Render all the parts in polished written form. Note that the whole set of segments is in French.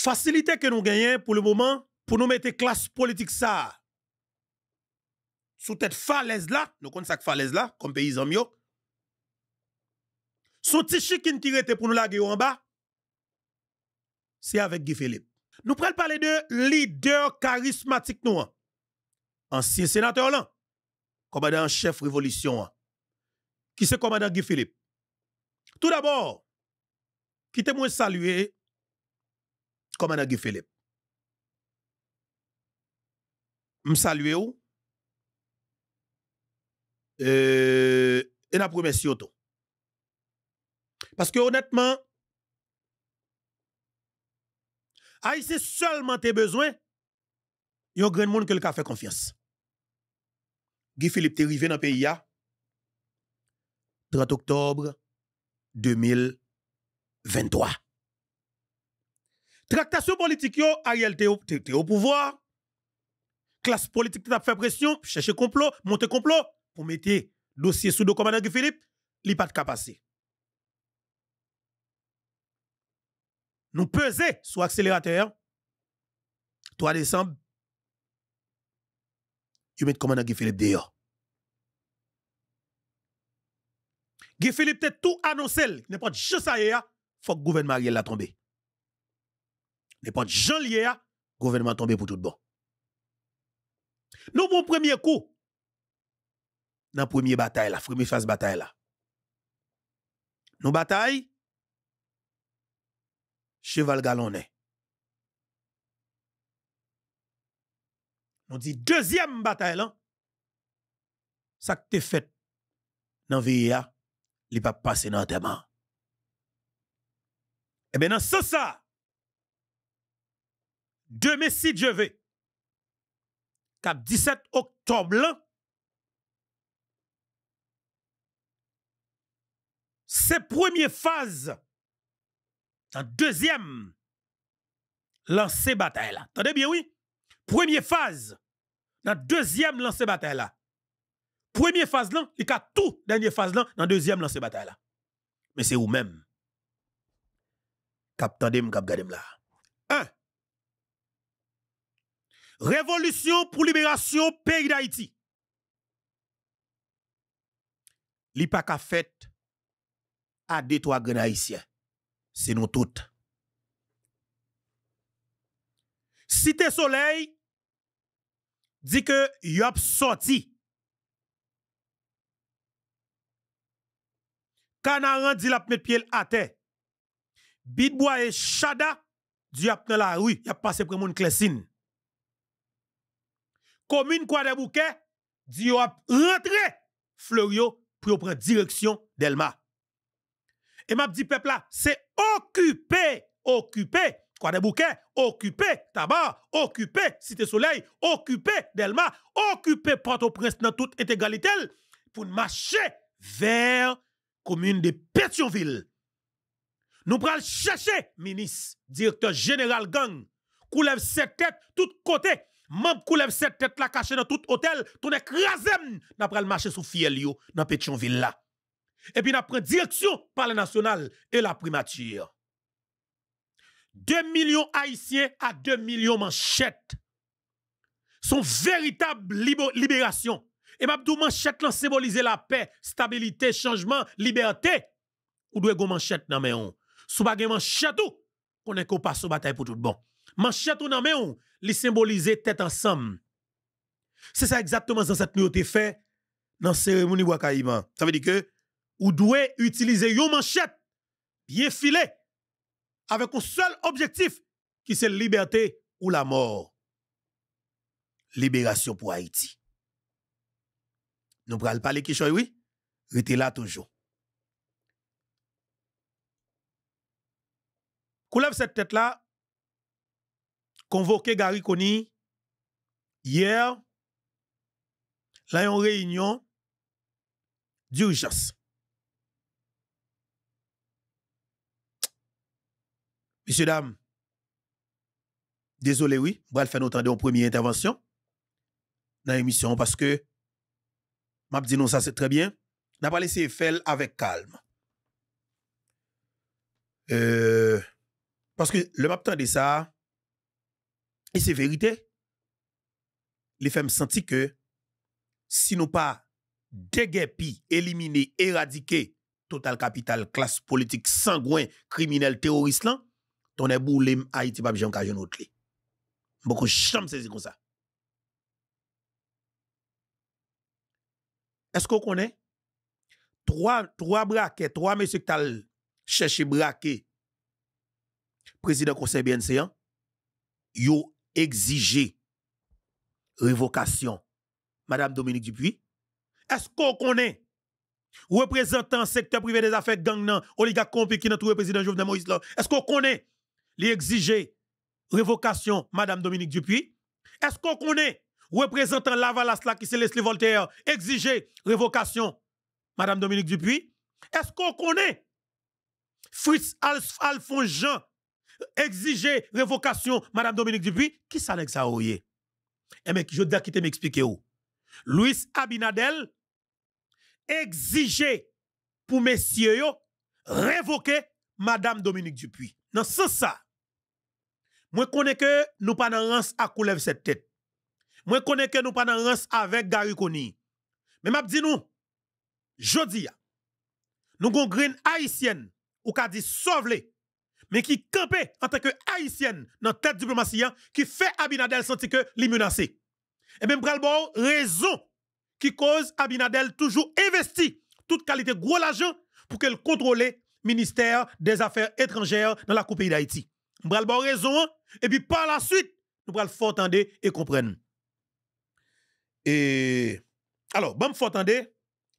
facilité que nous gagnons pour le moment, pour nous mettre classe politique ça, sous tête falaise là, nous connaissons cette falaise là, comme paysan mieux. Son petit chikin qui était pour nous laguer en bas, c'est avec Guy Philippe. Nous prenons parler de leader charismatique nous. Ancien sénateur là, commandant en chef révolution. Qui c'est commandant Guy Philippe? Tout d'abord, quittez-moi saluer commandant Guy Philippe. Je salue ou? Et la première surtout. Parce que honnêtement, Haïtien seulement tes besoins, il y a un grand monde que le a fait confiance. Guy Philippe est arrivé dans le pays 30 octobre 2023. Tractation politique, Ariel t'es au pouvoir. Classe politique t'a fait pression, chercher complot, monter complot, pour mettre dossier sous le commandant Guy Philippe, il n'y a pas de capacité. Nous peser sur accélérateur, 3 décembre, vous mettez commandant Guy Philippe dehors. Guy Philippe t'a tout annoncé, n'importe qui ça y est, faut que le gouvernement Ariel la tombe. N'importe qui lié, le gouvernement tombe pour tout bon. Nous, bon premier coup, dans la première bataille, la première phase bataille là. Nous bataille, cheval galonné. Nous dit deuxième bataille là, ça que t'es fait dans VIA, il pas passer dans l'enterrement. Eh bien, dans ce sens, demain, si Dieu veut, 17 octobre, c'est première phase, en deuxième lancer bataille là. Attendez bien, oui? Première phase, dans deuxième lancer bataille là. Première phase là, il y a tout, dernière phase là, dans deuxième lancer bataille là. Mais c'est où même? Cap tandem, cap gadem là. 1. Révolution pour libération pays d'Haïti. Li pa ka fait à des trois grands haïtiens. C'est nous toutes. Cité Soleil dit que yop sorti. Canaran dit la mettre pied à terre. Bidbois et Chada dit yop dans la rue, y a passé pour moun Clessine. Commune Kouadebouquet dit yop rentré Florio pour prendre direction Delma. Et m'a dit peuple là, c'est occupé Kouadebouquet, occupé Tabar, occupé Cité Soleil, occupé Delma, occupé Port-au-Prince dans toute intégralité pour marcher vers commune de Pétionville. Nous pral chercher ministre, directeur général gang, coulève cette tête tout côté, membre coulève cette tête là caché dans tout hôtel, tout écrasem, n'a pral marcher sous fiel yo dans Pétionville là. Et puis n'a pris direction par le national et la primature. 2 millions haïtiens à 2 millions manchettes. Son véritable libération. Et Mabdou manchette là symboliser la paix, stabilité, changement, liberté. Ou doit go manchette nan men on. Sou pa gen manchette ou, konnen ko passe bataille pour tout bon. Manchette ou nan men on, li symboliser tête ensemble. C'est ça exactement ça cette nuit fait dans cérémonie Wakaïman. Ça veut dire que ou doit utiliser yon manchette bien filé avec un seul objectif qui c'est liberté ou la mort. Libération pour Haïti. Nous pral parler qui choy oui, rete là toujours. Koulève cette tête là, convoqué Gary Koni hier, là yon réunion d'urgence. Messieurs, dames, désolé oui, on va faire notre temps de première intervention dans l'émission parce que m'a dit non ça c'est très bien. N'a pas laissé faire avec calme. Parce que le map de ça, Et c'est vérité. Les femmes sentent que si nous pas déguerpi, éliminer, éradiquer total capital, classe politique, sangouin, criminel, terroriste, là, ton est boulé Haïti pas bien qu'à autre. Beaucoup chambre saisi comme ça. Est-ce qu'on connaît trois braquets, trois messieurs qui t'ont cherché braquer président conseil BNC, yo exigé révocation Madame Dominique Dupuis? Est-ce qu'on connaît représentant secteur privé des affaires gang nan, oligarque corrompu qui n'a tout le président Jovenel Moïse là? Est-ce qu'on connaît les exiger révocation Madame Dominique Dupuis? Est-ce qu'on connaît représentant Lavalas là qui c'est Leslie Voltaire exiger révocation Madame Dominique Dupuis? Est-ce qu'on connaît Fritz Alphonse Jean exiger révocation Madame Dominique Dupuis? Qui ça n'est que ça ouye? Eh mais je dois quitter m'expliquer où. Louis Abinadel exiger pour messieurs yo révoquer Madame Dominique Dupuis. Dans ce sens ça, moi connais que nous pas dans rance à couler cette tête. Moi connais que nous pas dans rance avec Gary Koni. Mais m'a dit nous, jodi nous gon green haïtienne ou ka dit sauve-les, mais qui campé en tant que haïtienne dans tête diplomatie qui fait Abinadel sentir que li menacé. Et même pral bon raison qui cause Abinadel toujours investi toute qualité gros l'argent pour qu'elle contrôle ministère des Affaires étrangères dans la coupe pays d'Haïti. Pral bon raison et puis par la suite nous pral faut entendre et comprendre. Et alors, bon faut entendre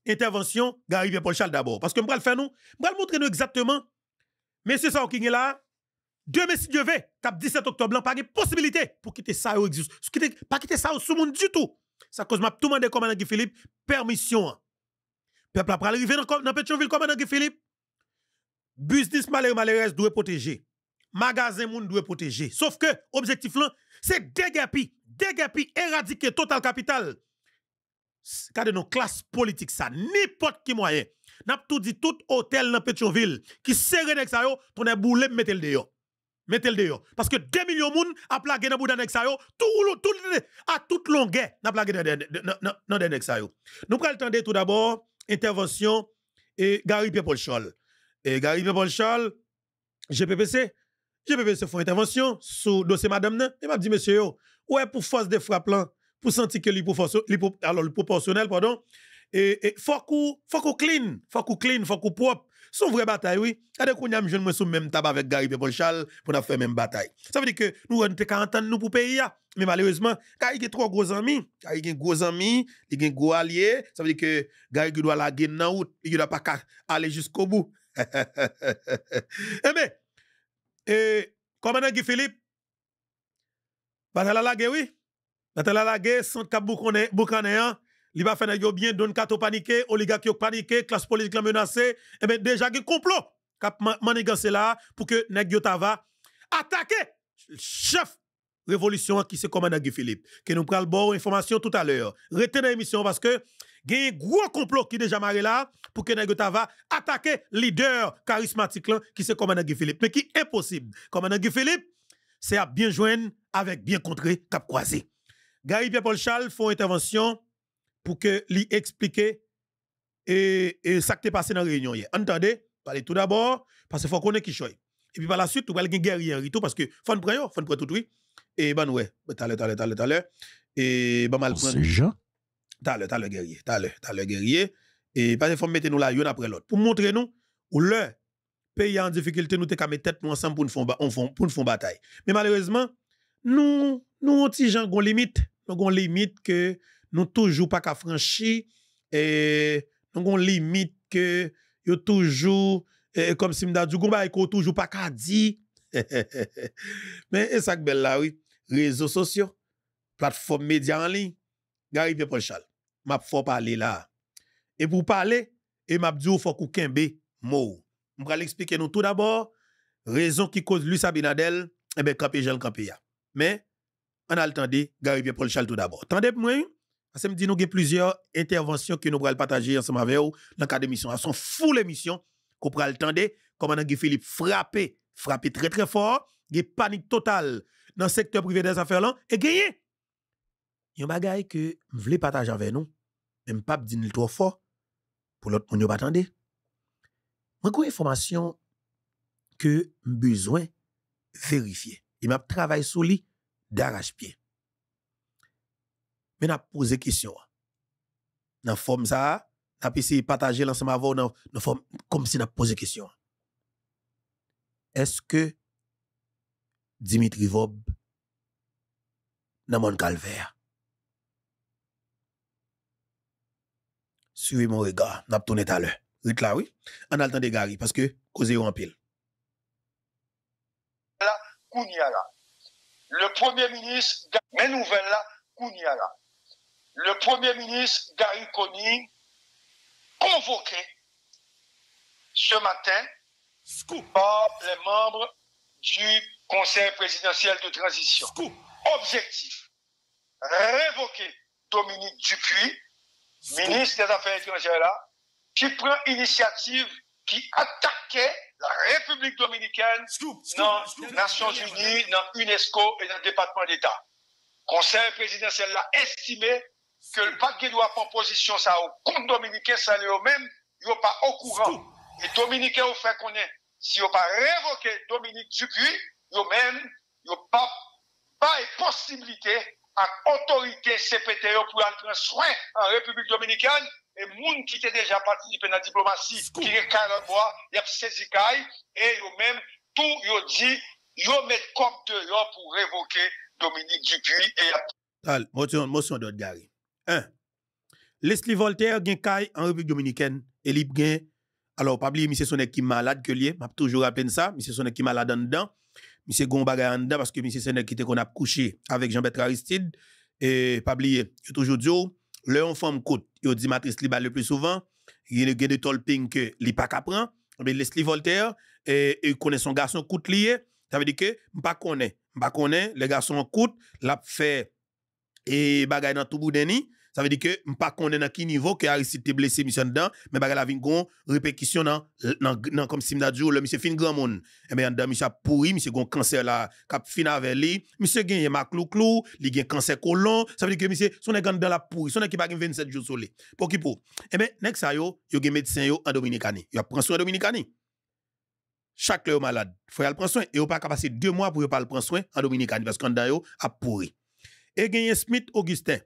intervention Gary Pierre-Paul Charles d'abord parce que pral faire nous pral montrer nous exactement monsieur ça qui est là. Deux messieurs Dieu cap 17 octobre, pas de possibilité pour quitter ça ou existe. Pas quitter ça sous monde du tout. Ça cause m'a tout demandé commandant Guy Philippe permission. Peuple a arrivé dans Pétionville commandant Guy Philippe. Business malheureux doit protéger. Magasin moun doit protéger. Sauf que objectif là, c'est déguerpi, éradiquer total capital. Regardez nos classes politiques ça, n'importe qui moyen. N'a tout dit tout hôtel dans Pétionville qui serre nek ça yo, ton est boulé mettez le dehors. Mettez le dehors. Parce que 2 millions de monde a plagué dans boudan nek ça yo, à toute longueur n'a plagué dans nek ça yo. Nous prenons le temps de tout d'abord intervention et Gary Pierre-Paul Charles. Et Gary Pierre-Paul Charles GPPC font intervention sur dossier madame nan, et m'a dit monsieur yo, ouais pour force de frappe là, pour sentir que le proportionnel pardon. Et faut qu'on clean, faut qu'on propre. Son vraie bataille, oui. Ade kounya m'jeune moi sous même tabac avec Gary Pierre-Paul Charles pour nous faire même bataille. Ça veut dire que nous on te 40 ans nous pour payer. Mais malheureusement, Gary a trop gros amis, il a gros amis, il a gros alliés. Ça veut dire que Gary doit la gagner dans route, il doit pas aller jusqu'au bout. Eh bien, commandant Guy Philippe, bataille la guerre, oui. Bataille la guerre, sans cap boucanéen. Il va faire bien, donne kato paniqué, oligarque paniqué, classe politique la menacée. Eh bien, déjà, il y a un complot. Cap manigancé là, pour que Nèg va attaquer le chef révolution qui se commande Guy Philippe. Que nous prenons bon information tout à l'heure. Retenez l'émission parce que il y a un gros complot qui déjà marré là, pour que Nèg va attaquer leader charismatique là, qui se commande Guy Philippe. Mais qui est impossible. Commandant Guy Philippe, c'est à bien joindre avec bien contrer, cap croisé. Gary Pierre-Paul Charles font intervention pour que lui expliquer et ça qui est passé dans la réunion hier. Entendez, parlez tout d'abord parce qu'il faut qu'on ait qui choy. Et puis par la suite, vous allez guerrier et tout parce que faut prendre tout oui. Et ben ouais, t'as l'heure et ben mal prendre. Jean. T'as le guerrier, t'as le guerrier et parce qu'il faut mettre nous là une après l'autre pour montrer nous où le pays en difficulté nous te mettre tête nous ensemble pour nous faire bataille. Mais malheureusement, nous petits gens gon limite, nous gon limite que nous toujours pas qu'à franchir et nous avons limite que yo toujours comme si m'da du gomba ko toujours pas qu'à dire mais ça que belle là oui réseaux sociaux plateforme média en ligne Gary Pierre-Paul Charles m'a faut parler là et pour parler et m'a dit faut qu'on kembe mot on va l'expliquer nous tout d'abord raison qui cause Louis Abinadel et ben camper gel camper mais on a le temps de Gary Pierre-Paul Charles tout d'abord attendez moi parce que me dit nous avons plusieurs interventions que nous pourrons partager ensemble avec vous dans le cadre de l'émission. Elles sont full émission qu'on pourra le temps de commandant Guy Philippe frapper très très fort, il y a panique totale dans le secteur privé des affaires là et gagné. Yon bagay que m'vle partager avec nous, même pas dire trop fort pour l'autre monde pas attendre. Moi une information que besoin vérifier. Il m'a travaillé sur lui d'arrache-pied. Mais n'a posé question. Dans forme ça, n'a essayé de partager l'ensemble avant dans forme comme si n'a posé question. Est-ce que Dimitri Vob dans mon calvaire? Suivez mon regard, n'a tourné tout à l'heure. Rit là oui. On a le temps de Gary parce que causer en pile. Là, Kouniala. Le Premier ministre, mes nouvelles là, Kouniala. Le Premier ministre Gary Koni convoqué ce matin par les membres du Conseil présidentiel de transition. Objectif, révoquer Dominique Dupuis, ministre des Affaires étrangères là, qui prend initiative qui attaquait la République dominicaine dans les Nations Unies, dans l'UNESCO et dans le département d'État. Le Conseil présidentiel a estimé que le paquet doit prendre position ça au compte dominicain, ça n'est même, il n'est pas au courant. Et dominicain, au fait qu'on est, si il pas révoqué Dominique Dupuis, il même, il pas de possibilité à l'autorité CPTO pour aller prendre soin en République dominicaine. Et moun qui était déjà participé dans la diplomatie, qui est Bois, il y a saisi Kaye, et yo même, tout yo dit, yo met comme dehors pour révoquer Dominique Dupuis et motion d'autre Gary. 1. Leslie Voltaire gen Kaye en République dominicaine, et li gen, alors pas oublier monsieur Sonek qui malade que lié, m'a toujours rappelé ça, monsieur Sonek qui malade en dedans, monsieur gon bagay en dedans parce que monsieur Sonek qui était qu'on a couché avec Jean-Bertrand Aristide, et pas oublier, toujours dit leur femme coûte, yo dit matrice li ba le plus souvent, il y a de tolping que li pas kapran, mais Leslie Voltaire et connaît son garçon coûte lié, ça veut dire que m'pa connaît les garçons coûte, l'a fait et bagay dans tout boudeni, ça veut dire que m'pa connaît dans qui niveau que Aristide te blessé mission dedans, mais bagay la vinn gon répercussion dans comme si m'da dit le monsieur fin grand monde. Et bien dedans monsieur pourri, monsieur gon cancer là cap fin avec lui, monsieur gagne maclou, li gen cancer colon, ça veut dire que monsieur son est dans la pourri, son est qui pas 27 jours soleil. Pour qui pour? Et bien nek ça yo gen médecin yo en Dominicani. Yo prend soin en Dominicani. Chaque le malade, faut y aller prendre soin et yo pas passer 2 mois pour yo pas prendre soin en Dominicani parce qu'en dedans yo a pourri. Et gagne Smith Augustin.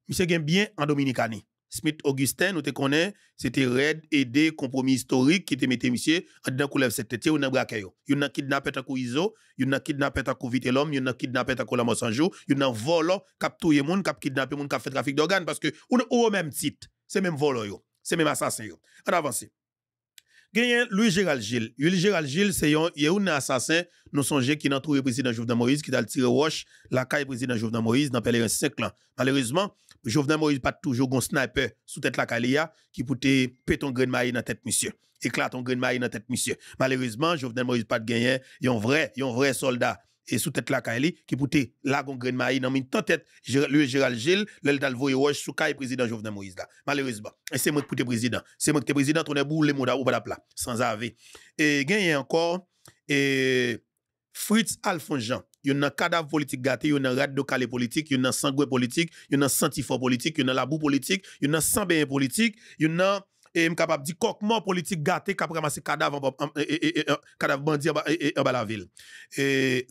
Monsieur gen bien en Dominicani. Smith Augustin, nous te connaît, c'était Red aidé compromis historique qui te mettait monsieur en dedans coulève cette tête ou nan braqué yo. Yon nan kidnappé ta kou Izo, yon nan kidnappé ta kou Vite l'homme, yon nan kidnappé ta kou la Monsanjo, yon nan volo kap touye moun, kap kidnappé moun, kap fait trafic d'organes parce que ou au même titre, c'est même volo yo, c'est même assassin yo. On avance. Genyen Louis Gérald Gilles. Louis Gérald Gilles, c'est un assassin, nous songeons qui n'a trouvé le président Jovenel Moïse, qui a tiré roche, la caille président Jovenel Moïse, dans Pèlerin 5 ans. Malheureusement, Jovenel Moïse pas toujours un sniper sous tête la calia, qui peut péter un grain de maïs dans tête monsieur. Éclate un grain de maïs dans tête monsieur. Malheureusement, Jovenel Moïse pas de gagner, un vrai soldat. Et sous tête la caille qui peut la gon grain de maïs dans une tête Louis Gérald Gilles, le dal voye roche sous caille président Jovenel Moïse là. Malheureusement. Et c'est moi qui pour président. C'est moi qui président, on est boule mouda ou pas plat sans ave. Et gagne encore Fritz Alphonse Jean. Il y a un cadavre politique gâté, il y a un radio calé politique, il y a un sanguin politique, il y a un santifort politique, il y a un labou politique, il y a un sambéen politique, il y a un capable de coquement politique gâté qui a ramassé cadavre cadavre bandit en bas la ville.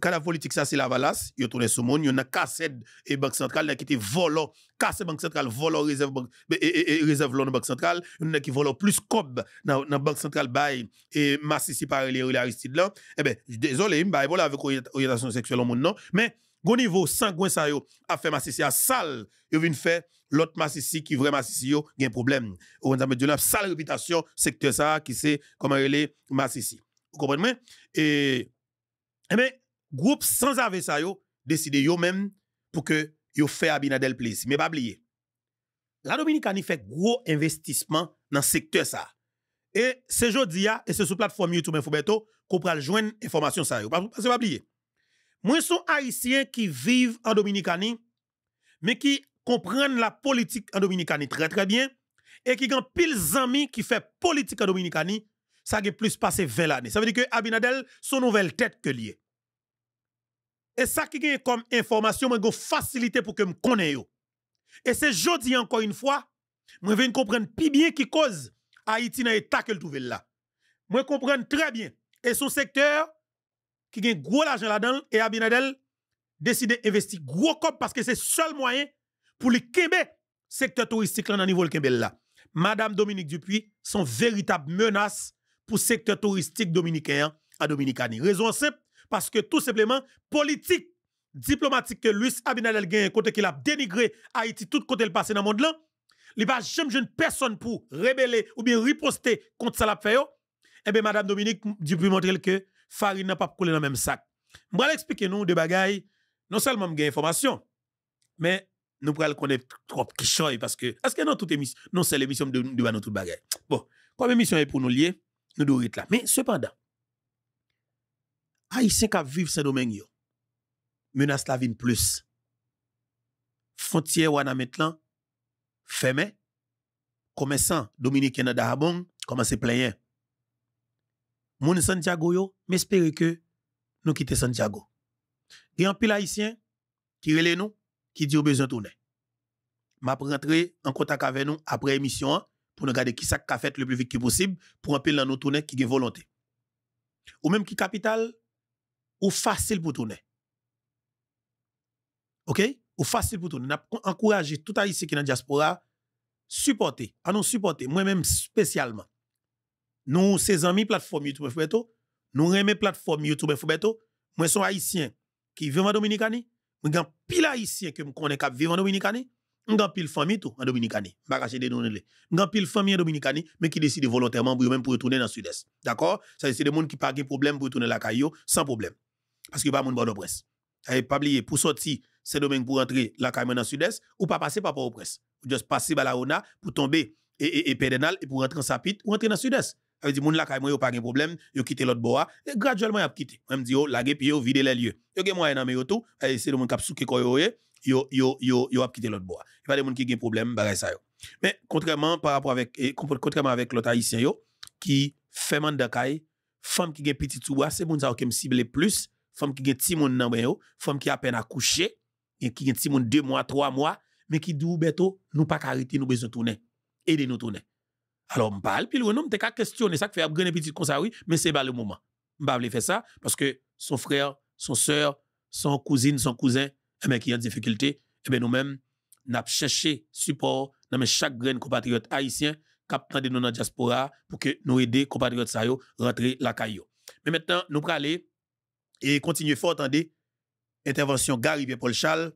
Cadavre politique ça c'est la valasse, il tourne sur monde, il y a cassette et banque centrale qui était volant, casse banque centrale volant réserve réserve l'on banque centrale, il y a qui volant plus cob dans banque centrale bail et massissi par les Aristide là. Eh ben désolé, m'ba voilà avec orientation sexuelle au monde non, mais au niveau sanguin ça yo a fait massissi à sale, yo vinn faire l'autre massissi qui vraiment massissi yo gen problème. On a de la sale réputation secteur ça qui c'est comment relé massissi. Vous comprenez? Et ben groupe sans avec ça yo décider yo même pour que yo fait Abinadel place. Mais pas oublier. La Dominicanie fait gros investissement dans secteur ça. Et c'est jodi a et c'est sur plateforme YouTube Infobeto qu'on pral joindre information ça yo. Pas oublier. Moi sont haïtiens qui vivent en Dominicanie mais qui comprennent la politique en Dominicanie très très bien et qui ont pile amis qui fait politique en Dominicanie, ça a plus passé 20 années. Ça veut dire que Abinadel son nouvelle tête que lié. Et ça qui gagne comme information, moi, facilité pour que me connaisse yo. Et c'est jodi encore une fois, moi viens comprendre plus bien qui cause Haïti dans l'état que le trouve là. Moi comprendre très bien. Et son secteur qui gagne gros l'argent là-dedans et Abinadel décide d'investir gros comme parce que c'est le seul moyen pour le Québec secteur touristique là dans niveau le Québec là. Madame Dominique Dupuis sont véritable menace pour le secteur touristique dominicain à Dominicanie. Raison simple parce que tout simplement politique diplomatique que Luis Abinadel gagne côté qu'il a dénigré Haïti tout côté le passé dans le monde là, il va jamais jeune personne pour rebeller ou bien riposter contre ça l'a fait yo. Eh bien madame Dominique Dupuis montre que farine n'a pas coulé dans le même sac. Je vais expliquer nous des bagailles non seulement gain information mais nous pourrons connaître trop qui choy parce que est-ce que dans toute émission non c'est l'émission de nous toute bagaille. Bon, comme émission est pour nous lier, nous devons être là. Mais cependant Haïtien qui vivent Saint-Domingue yo menace la vie plus. Frontière wana maintenant fermé. Commerçant dominicain dans Dahabong commence plaigner. Moun Santiago yo, m'espère que nous quitter Santiago. Il y a un pile haïtien qui relè nous qui dit au besoin tourner. M'a rentrer en contact avec nous après émission pour nous regarder qui ça qu'a fait le plus vite possible pour un pile dans nous tourner qui a volonté. Ou même qui capital ou facile pour tourner. OK? Ou facile pour tourner. N'a encourager tout haïtien qui dans diaspora supporter, à nous supporter, moi-même spécialement. Nous, ces amis plateforme YouTube Fubeto, nous remet plateforme YouTube Fubeto, moi sont haïtien qui vivent en Dominicanie, moi gan pile haïtien que me connais qui vivent en Dominicanie, m'gan pile famille tout en Dominicanie, pas cacher des noms les. M'gan pile famille en Dominicanie mais qui décide volontairement pour même pour retourner dans le sud-est. D'accord? Ça c'est des gens qui pas de problème pour retourner la caillou sans problème. Parce que pas mon bonne presse. Et pas oublier pour sortir c'est domaine pour rentrer la caillou dans le sud-est ou pas passer par Port-au-Prince. Ou juste passer par la Ona pour tomber et Pédénal et pour rentrer en Sapit ou rentrer dans le sud-est. Ça veut dire moun la kay moi yo pas de problème, yo quitter l'autre bois et graduellement y a quitté. Même dit yo laguer puis yo vider les lieux. Yo gen moyen dans me yo tout, c'est le monde qui souke ko yo a quitté l'autre bois. Il pas des monde qui gen problème bagay ça yo. Mais contrairement par rapport avec contrairement avec l'autre haïtien yo qui fait mandat kay, femme qui gen petit sous bois, c'est moun ça qui me cible plus, femme qui gen ti moun nan ben yo, femme qui a peine accoucher et qui gen ti moun 2 mois, 3 mois, mais qui dou beto nous pas arrêter nous besoin tourner. Aider nous tourner. Alors, je parle, puis le nom, t'es qu'à questionner ça, fait abgrener petit comme ça, oui, mais c'est pas le moment. Je ne faire ça parce que son frère, son soeur, son cousine, son cousin, qui est en difficulté, nous-mêmes, nous avons cherché support dans chaque grain compatriote haïtien qui de nous dans la diaspora pour que nous aider compatriotes à rentrer la caillou. Mais maintenant, nous allons aller et continuer fort, attendez, intervention Gary Paul Charles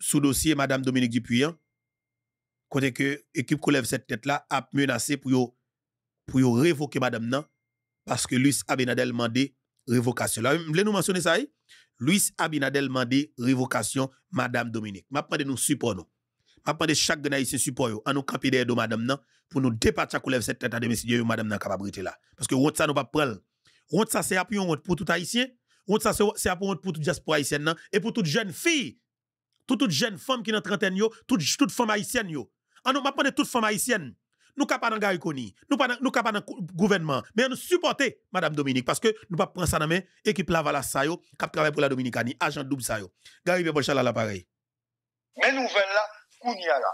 sous dossier Madame Dominique Dupuis. Côté que l'équipe qui lève cette tête-là a menacé pour révoquer madame nan parce que Luis Abinadel demandé révocation. Là, je voulais nous mentionner ça. Luis Abinadel demandé révocation madame Dominique. Je demande nous support nous. Je demande chaque haïtien support yo à nous camper derrière de madame nan pour nous départir qui lève cette tête de messieurs madame nan capable là parce que honte ça nous pas prendre. Honte ça c'est appui honte pour tout haïtien. Honte ça c'est appui honte pour toute diaspora haïtienne nan et pour toute jeune fille, toute jeune femme qui dans trentaine yo, toute femme haïtienne yo. On m'a pas de toute femme haïtienne. Nous pas dans Gariconi, nous pas dans gouvernement, mais nous supporter madame Dominique parce que nous pas prendre ça dans main équipe Lavala sa yo qui travaille pour la Dominicanie, agent double sa yo. Gary Bolchal à l'appareil. Mais nouvelle là, Kounia là.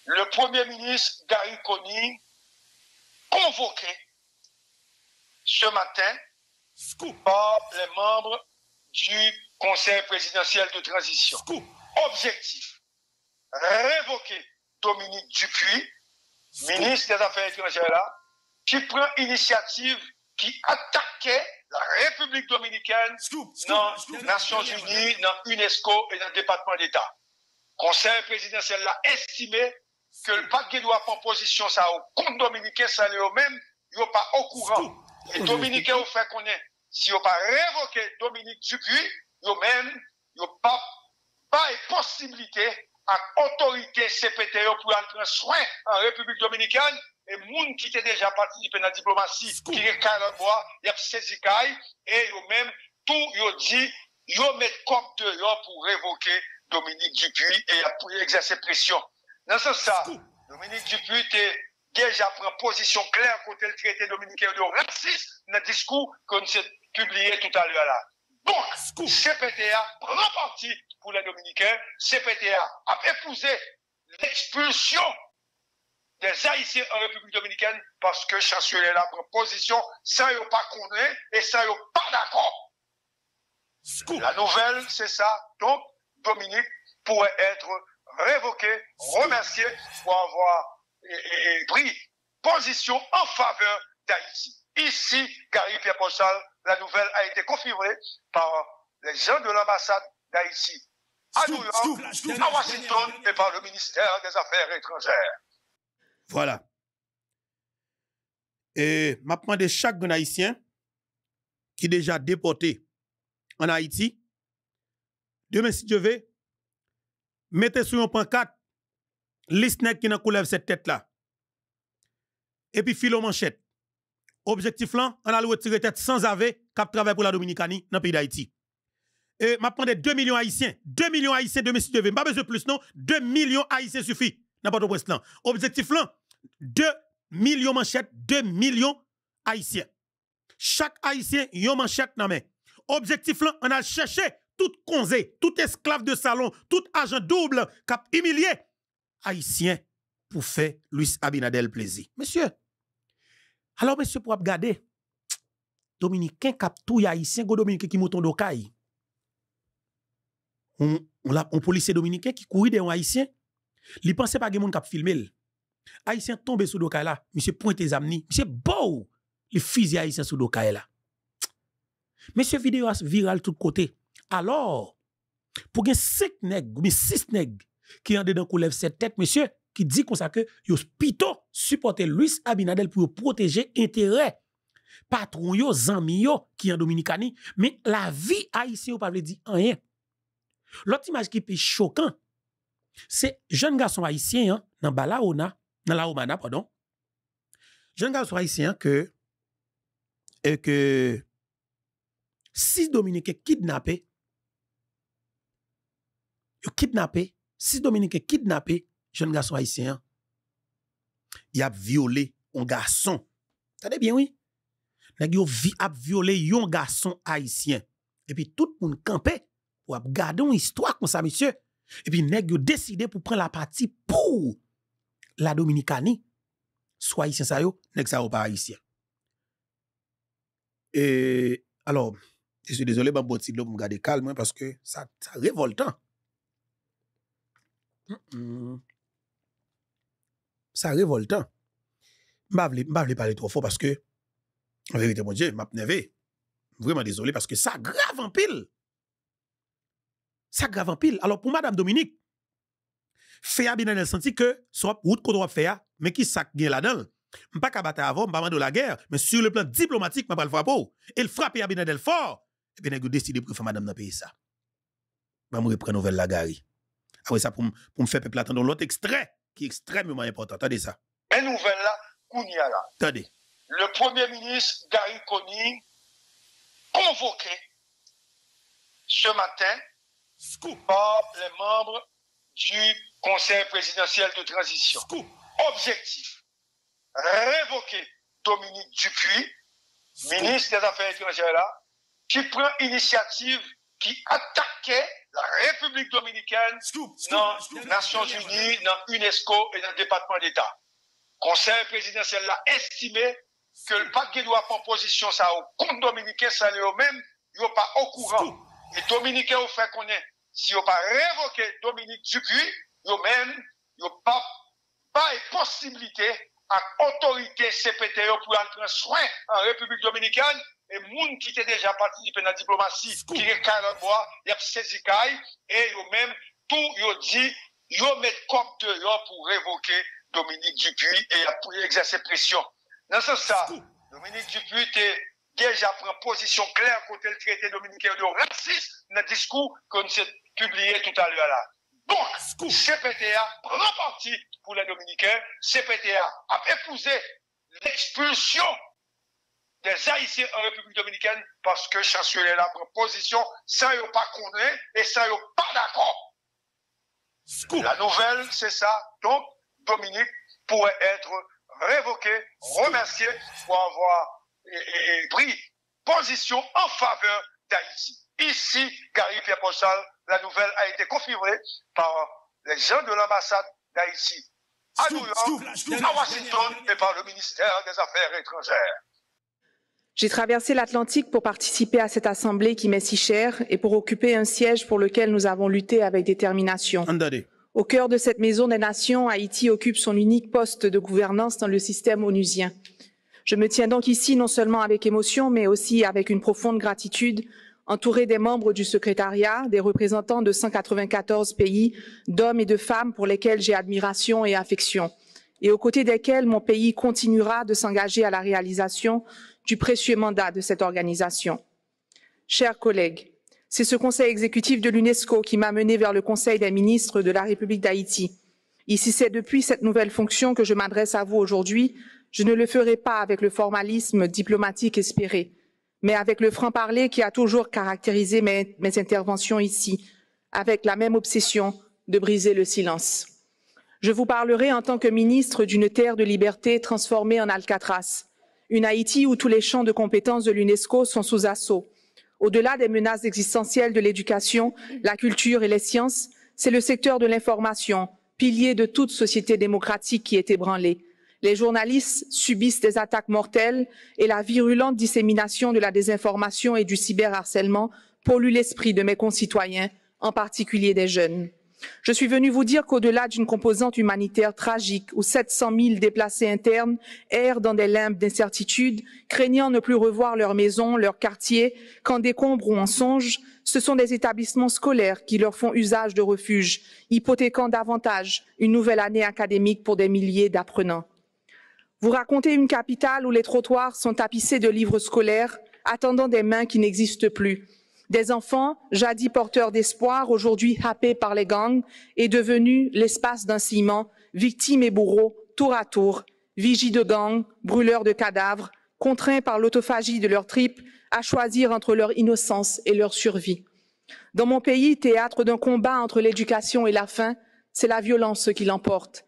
Le Premier ministre Gary Coney convoqué ce matin par les membres du Conseil présidentiel de transition. Objectif, révoquer Dominique Dupuis, ministre des Affaires étrangères là, qui prend initiative, qui attaquait la République dominicaine dans les Nations Unies, dans UNESCO et dans le département d'État. Conseil présidentiel a estimé que le paquet doit prendre position ça au compte dominicain, ça n'est même, il n'est pas au courant. Et Dominicain ont fait connaître, si on pas révoqué Dominique Dupuis, il même, il pas possibilité à autorité CPTO pour prendre soin en République dominicaine et moun qui était déjà participé dans la diplomatie, qui est carré bois, il y a saisi caille et yo même tout yo dit yo met comme dehors pour révoquer Dominique Dupuis et pour exercer pression. Dans ce sens, Dominique Dupuis était déjà pris position claire côté le traité dominicain de racisme dans le discours qu'on s'est publié tout à l'heure là. Donc, CPTA prend parti pour les Dominicains. CPTA a épousé l'expulsion des Haïtiens en République dominicaine parce que chancelier la prend position sans yon pas connaître et sans yon pas d'accord. La nouvelle, c'est ça. Donc, Dominique pourrait être révoqué, remercié pour avoir pris position en faveur d'Haïti. Ici, Gary Pierre-Paul Sall, la nouvelle a été confirmée par les gens de l'ambassade d'Haïti à New York, à Washington et par le ministère des Affaires étrangères. Voilà. Et m'a demandé chaque Haïtien qui est déjà déporté en Haïti, demain si Dieu veut, mettez sur un pancarte liste qui n'a coulève cette tête là. Et puis filo manchette. Objectif là, on a retirer tête sans ave cap travail pour la Dominicanie dans le pays d'Haïti. Et m'a demandé 2 millions haïtiens, 2 millions haïtiens demain si Dieu veut, pas besoin de plus non, 2 millions haïtiens suffit. N'importe où là. Objectif là, 2 millions manchettes, 2 millions haïtiens. Chaque haïtien yon manchette nan men. Objectif là, on a cherché tout konzé, tout esclave de salon, tout agent double cap humilié haïtien pour faire Louis Abinadel plaisir. Monsieur, alors monsieur pour regarder Dominicain cap tout haïtien go Dominicain qui mouton d'Okaï. On policier dominicain qui courit de haïtien, li pense pas gen moun k'ap filmer. Haïtien tombe sous d'Okaï là, monsieur pointe zamni, monsieur beau, les fusil haïtien sous d'Okaï là. Monsieur vidéo viral tout côté. Alors, pour gen 5 nèg, mais 6 nèg qui en dedans coulève cette tête, monsieur, qui dit comme ça que yo plutôt supporter Louis Abinadel pour protéger intérêt patron yo, zanmi yo qui en Dominicanie, mais la vie haïtien ou pas veut dire rien. L'autre image qui est choquant, c'est jeune garçon haïtien hein, dans la Omana, pardon. Jeune garçon haïtien que 6 Dominicains kidnappés, 6 Dominicains kidnappés, jeune garçon haïtien, il a violé un garçon. T'as bien oui? Il a violé un garçon haïtien. Et puis tout le monde campé pour garder une histoire comme ça, monsieur. Et puis nèg yo décidé pour prendre la partie pour la Dominicanie. Soit haïtien ça yo, nèg ça ou pas haïtien. Et alors, je suis désolé, je vais me garder calme parce que ça révoltant. Ça révoltant. Je ne vais pas parler trop fort parce que, en vérité, mon Dieu, je suis vraiment désolé parce que ça grave en pile. Ça grave en pile. Alors, pour Madame Dominique, fait Abinadel senti que soit route qu'on doit faire, mais qui ça gagne là-dedans? Je ne pas qu'à battre avant, je ne pas de la guerre, mais sur le plan diplomatique, je ne pas le frapper. Il frappe Abinadel fort. Et puis, il a décidé pour faire Madame dans le pays ça. Je vais reprendre nouvelle la gari. Après ça, pour me faire peuple attendre l'autre extrait, qui est extrêmement important. Attendez ça. Mais nouvelle là, Kounia là. Attendez. Le Premier ministre Gary Conille convoqué ce matin par les membres du Conseil présidentiel de transition. Objectif, révoquer Dominique Dupuis, ministre des Affaires étrangères là, qui prend initiative qui attaquait la République dominicaine dans les Nations Unies, dans UNESCO et dans le département d'État. Conseil présidentiel a estimé que le paquet doit prendre position ça au compte dominicain, ça n'est même, il n'est pas au courant. Et Dominicain ont fait connaître, si ils pas révoqué Dominique Dupuis, ils même, ils pas de possibilité à l'autorité CPTO pour prendre soin en République dominicaine. Et moun qui était déjà participé dans la diplomatie, qui est carré bois, il y a saisi caille, et ils même, tout, ils dit, ils mettent comme de pour révoquer Dominique Dupuis et pour exercer pression. Dans ce sens, Dominique Dupuis était déjà pris position claire contre le traité dominicain de racisme dans le discours qu'on s'est publié tout à l'heure là. Donc, CPTA prend parti pour les Dominicains. CPTA a épousé l'expulsion des Haïtiens en République dominicaine parce que chancelier la prend position sans yon pas connaître et sans yon pas d'accord. La nouvelle, c'est ça. Donc, Dominique pourrait être révoqué, remercié pour avoir pris position en faveur d'Haïti. Ici, Gary Pierre Ponchal, la nouvelle a été confirmée par les gens de l'ambassade d'Haïti à New York, à Washington et par le ministère des Affaires étrangères. J'ai traversé l'Atlantique pour participer à cette assemblée qui m'est si chère et pour occuper un siège pour lequel nous avons lutté avec détermination. Au cœur de cette maison des nations, Haïti occupe son unique poste de gouvernance dans le système onusien. Je me tiens donc ici non seulement avec émotion, mais aussi avec une profonde gratitude, entourée des membres du secrétariat, des représentants de 194 pays, d'hommes et de femmes pour lesquels j'ai admiration et affection, et aux côtés desquels mon pays continuera de s'engager à la réalisation du précieux mandat de cette organisation. Chers collègues, c'est ce conseil exécutif de l'UNESCO qui m'a mené vers le Conseil des ministres de la République d'Haïti. Et si c'est depuis cette nouvelle fonction que je m'adresse à vous aujourd'hui, je ne le ferai pas avec le formalisme diplomatique espéré, mais avec le franc-parler qui a toujours caractérisé mes interventions ici, avec la même obsession de briser le silence. Je vous parlerai en tant que ministre d'une terre de liberté transformée en Alcatraz, une Haïti où tous les champs de compétences de l'UNESCO sont sous assaut. Au-delà des menaces existentielles de l'éducation, la culture et les sciences, c'est le secteur de l'information, pilier de toute société démocratique qui est ébranlé. Les journalistes subissent des attaques mortelles et la virulente dissémination de la désinformation et du cyberharcèlement pollue l'esprit de mes concitoyens, en particulier des jeunes. Je suis venu vous dire qu'au-delà d'une composante humanitaire tragique où 700 000 déplacés internes errent dans des limbes d'incertitude, craignant ne plus revoir leur maison, leur quartier, qu'en décombres ou en songe, ce sont des établissements scolaires qui leur font usage de refuge, hypothéquant davantage une nouvelle année académique pour des milliers d'apprenants. Vous racontez une capitale où les trottoirs sont tapissés de livres scolaires, attendant des mains qui n'existent plus. Des enfants, jadis porteurs d'espoir, aujourd'hui happés par les gangs, et devenus l'espace d'un ciment, victimes et bourreaux, tour à tour, vigies de gangs, brûleurs de cadavres, contraints par l'autophagie de leurs tripes à choisir entre leur innocence et leur survie. Dans mon pays, théâtre d'un combat entre l'éducation et la faim, c'est la violence qui l'emporte.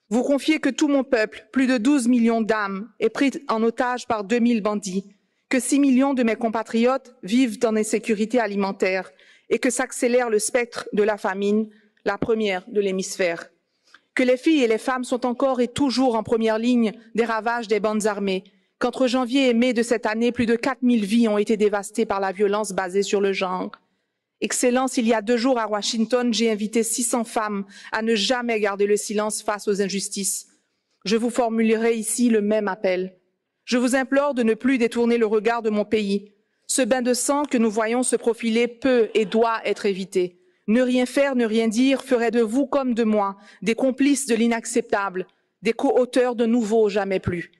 Vous confiez que tout mon peuple, plus de 12 millions d'âmes, est pris en otage par 2000 bandits, que 6 millions de mes compatriotes vivent dans l'insécurité alimentaire et que s'accélère le spectre de la famine, la première de l'hémisphère. Que les filles et les femmes sont encore et toujours en première ligne des ravages des bandes armées, qu'entre janvier et mai de cette année, plus de 4000 vies ont été dévastées par la violence basée sur le genre. Excellence, il y a 2 jours à Washington, j'ai invité 600 femmes à ne jamais garder le silence face aux injustices. Je vous formulerai ici le même appel. Je vous implore de ne plus détourner le regard de mon pays. Ce bain de sang que nous voyons se profiler peut et doit être évité. Ne rien faire, ne rien dire ferait de vous comme de moi des complices de l'inacceptable, des co-auteurs de nouveaux jamais plus.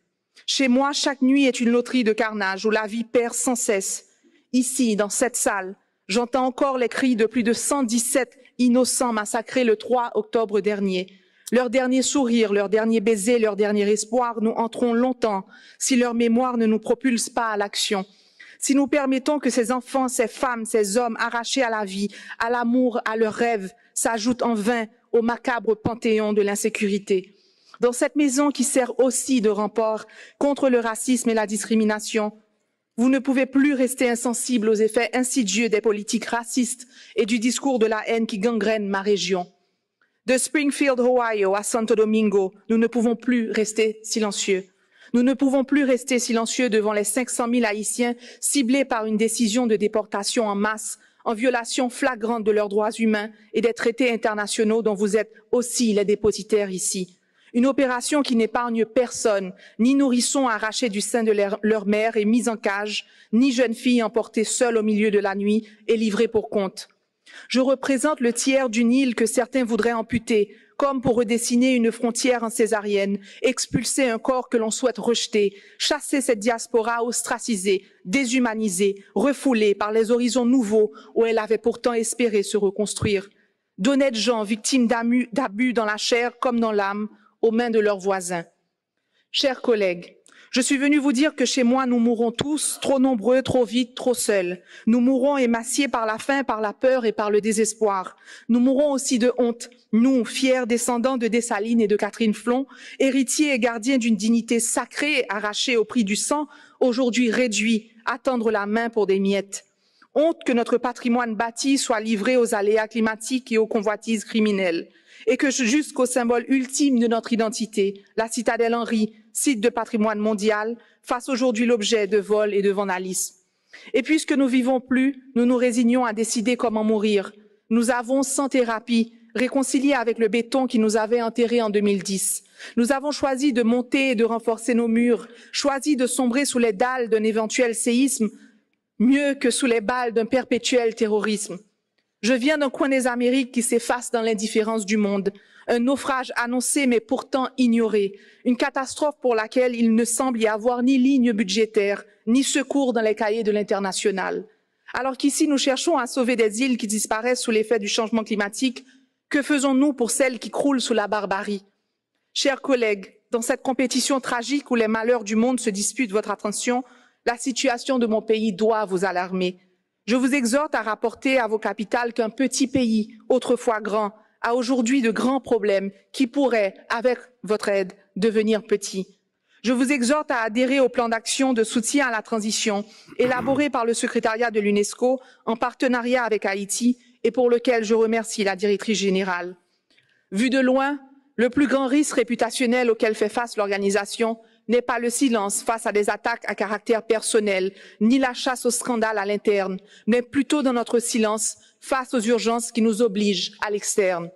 Chez moi, chaque nuit est une loterie de carnage où la vie perd sans cesse. Ici, dans cette salle, j'entends encore les cris de plus de 117 innocents massacrés le 3 octobre dernier. Leur dernier sourire, leur dernier baiser, leur dernier espoir nous hanteront longtemps si leur mémoire ne nous propulse pas à l'action. Si nous permettons que ces enfants, ces femmes, ces hommes arrachés à la vie, à l'amour, à leurs rêves, s'ajoutent en vain au macabre panthéon de l'insécurité. Dans cette maison qui sert aussi de rempart contre le racisme et la discrimination, vous ne pouvez plus rester insensible aux effets insidieux des politiques racistes et du discours de la haine qui gangrène ma région. De Springfield, Ohio, à Santo Domingo, nous ne pouvons plus rester silencieux. Nous ne pouvons plus rester silencieux devant les 500 000 Haïtiens ciblés par une décision de déportation en masse, en violation flagrante de leurs droits humains et des traités internationaux dont vous êtes aussi les dépositaires ici. Une opération qui n'épargne personne, ni nourrissons arrachés du sein de leur mère et mis en cage, ni jeunes filles emportées seules au milieu de la nuit et livrées pour compte. Je représente le tiers d'une île que certains voudraient amputer, comme pour redessiner une frontière en césarienne, expulser un corps que l'on souhaite rejeter, chasser cette diaspora ostracisée, déshumanisée, refoulée par les horizons nouveaux où elle avait pourtant espéré se reconstruire. D'honnêtes gens victimes d'abus dans la chair comme dans l'âme, aux mains de leurs voisins. Chers collègues, je suis venu vous dire que chez moi, nous mourrons tous, trop nombreux, trop vite, trop seuls. Nous mourrons émaciés par la faim, par la peur et par le désespoir. Nous mourrons aussi de honte, nous, fiers descendants de Dessalines et de Catherine Flon, héritiers et gardiens d'une dignité sacrée arrachée au prix du sang, aujourd'hui réduits à tendre la main pour des miettes. Honte que notre patrimoine bâti soit livré aux aléas climatiques et aux convoitises criminelles. Et que jusqu'au symbole ultime de notre identité, la citadelle Henri, site de patrimoine mondial, fasse aujourd'hui l'objet de vols et de vandalisme. Et puisque nous vivons plus, nous nous résignons à décider comment mourir. Nous avons, sans thérapie, réconcilié avec le béton qui nous avait enterrés en 2010. Nous avons choisi de monter et de renforcer nos murs, choisi de sombrer sous les dalles d'un éventuel séisme, mieux que sous les balles d'un perpétuel terrorisme. Je viens d'un coin des Amériques qui s'efface dans l'indifférence du monde, un naufrage annoncé mais pourtant ignoré, une catastrophe pour laquelle il ne semble y avoir ni ligne budgétaire, ni secours dans les cahiers de l'international. Alors qu'ici nous cherchons à sauver des îles qui disparaissent sous l'effet du changement climatique, que faisons-nous pour celles qui croulent sous la barbarie? Chers collègues, dans cette compétition tragique où les malheurs du monde se disputent votre attention, la situation de mon pays doit vous alarmer. Je vous exhorte à rapporter à vos capitales qu'un petit pays, autrefois grand, a aujourd'hui de grands problèmes qui pourraient, avec votre aide, devenir petits. Je vous exhorte à adhérer au plan d'action de soutien à la transition élaboré par le secrétariat de l'UNESCO en partenariat avec Haïti et pour lequel je remercie la directrice générale. Vu de loin, le plus grand risque réputationnel auquel fait face l'organisation n'est pas le silence face à des attaques à caractère personnel, ni la chasse au scandale à l'interne, mais plutôt dans notre silence face aux urgences qui nous obligent à l'externe.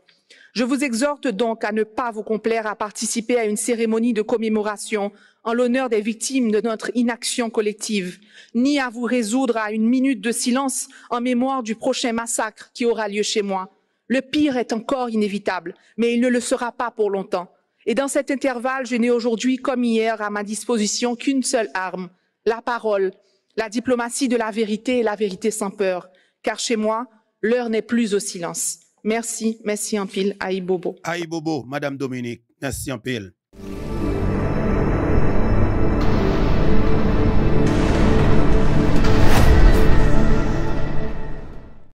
Je vous exhorte donc à ne pas vous complaire à participer à une cérémonie de commémoration en l'honneur des victimes de notre inaction collective, ni à vous résoudre à une minute de silence en mémoire du prochain massacre qui aura lieu chez moi. Le pire est encore inévitable, mais il ne le sera pas pour longtemps. Et dans cet intervalle, je n'ai aujourd'hui comme hier à ma disposition qu'une seule arme, la parole, la diplomatie de la vérité et la vérité sans peur. Car chez moi, l'heure n'est plus au silence. Merci, merci en pile, Aïe Bobo. Aïe Bobo, Madame Dominique, merci en pile.